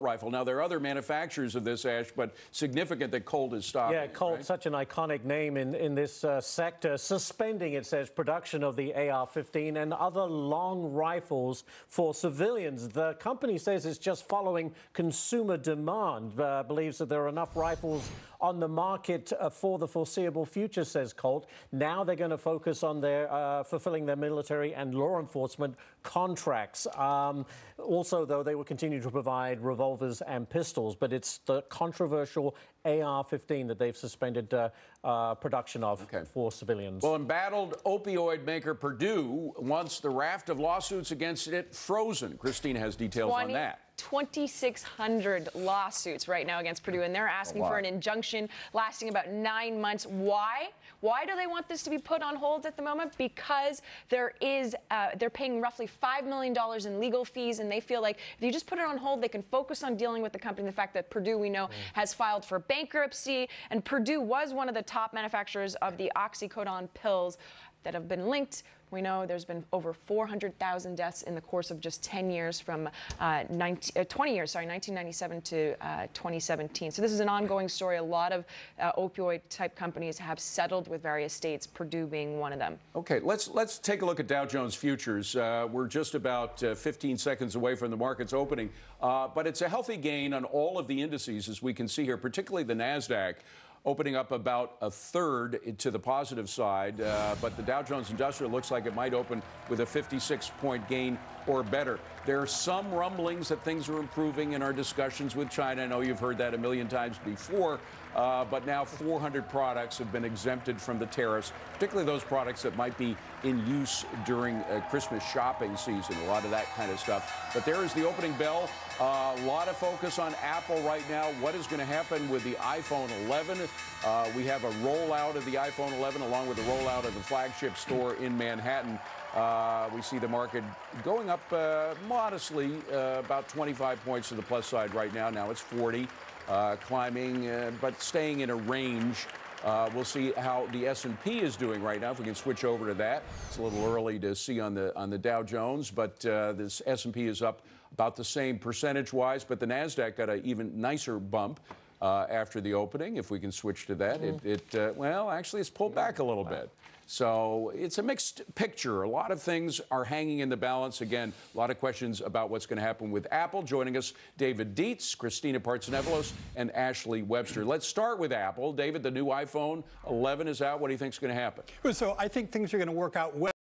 rifle. Now, there are other manufacturers of this, Ash, but significant that Colt is stopping. Yeah, Colt, right? such an iconic name in this sector, suspending, it says, production of the AR-15 and other long rifles for civilians. The company says it's just following consumer demand, believes that there are enough rifles on the market for the foreseeable future, says Colt. Now they're going to focus on their fulfilling their military and law enforcement contracts. Also, though, they will continue to provide revolvers and pistols, but it's the controversial AR-15 that they've suspended production of for civilians. Well, embattled opioid maker Purdue wants the raft of lawsuits against it frozen. Christina has details on that. 2,600 lawsuits right now against Purdue, and they're asking for an injunction lasting about 9 months. Why? Why do they want this to be put on hold at the moment? Because they're paying roughly $5 million in legal fees, and they feel like if you just put it on hold, they can focus on dealing with the company. The fact that Purdue, we know, has filed for bankruptcy, and Purdue was one of the top manufacturers of the oxycodone pills that have been linked. We know there's been over 400,000 deaths in the course of just 10 years from 1997 to 2017. So this is an ongoing story. A lot of opioid-type companies have settled with various states, Purdue being one of them. Okay, let's take a look at Dow Jones futures. We're just about 15 seconds away from the market's opening, but it's a healthy gain on all of the indices, as we can see here, particularly the NASDAQ, opening up about a third to the positive side, but the Dow Jones Industrial looks like it might open with a 56-point gain or better. There are some rumblings that things are improving in our discussions with China. I know you've heard that a million times before, but now 400 products have been exempted from the tariffs, particularly those products that might be in use during Christmas shopping season, a lot of that kind of stuff. But there is the opening bell. A lot of focus on Apple right now. What is going to happen with the iPhone 11? We have a rollout of the iPhone 11 along with the rollout of the flagship store in Manhattan. We see the market going up modestly, about 25 points to the plus side right now. Now it's 40, climbing, but staying in a range. We'll see how the S&P is doing right now. If we can switch over to that, it's a little early to see on the Dow Jones, but this S&P is up about the same percentage-wise. But the Nasdaq got an even nicer bump after the opening. If we can switch to that, well, actually, it's pulled back a little bit. So it's a mixed picture. A lot of things are hanging in the balance. Again, a lot of questions about what's going to happen with Apple. Joining us, David Dietz, Christina Partsinevelos, and Ashley Webster. Let's start with Apple. David, the new iPhone 11 is out. What do you think is going to happen? So I think things are going to work out well.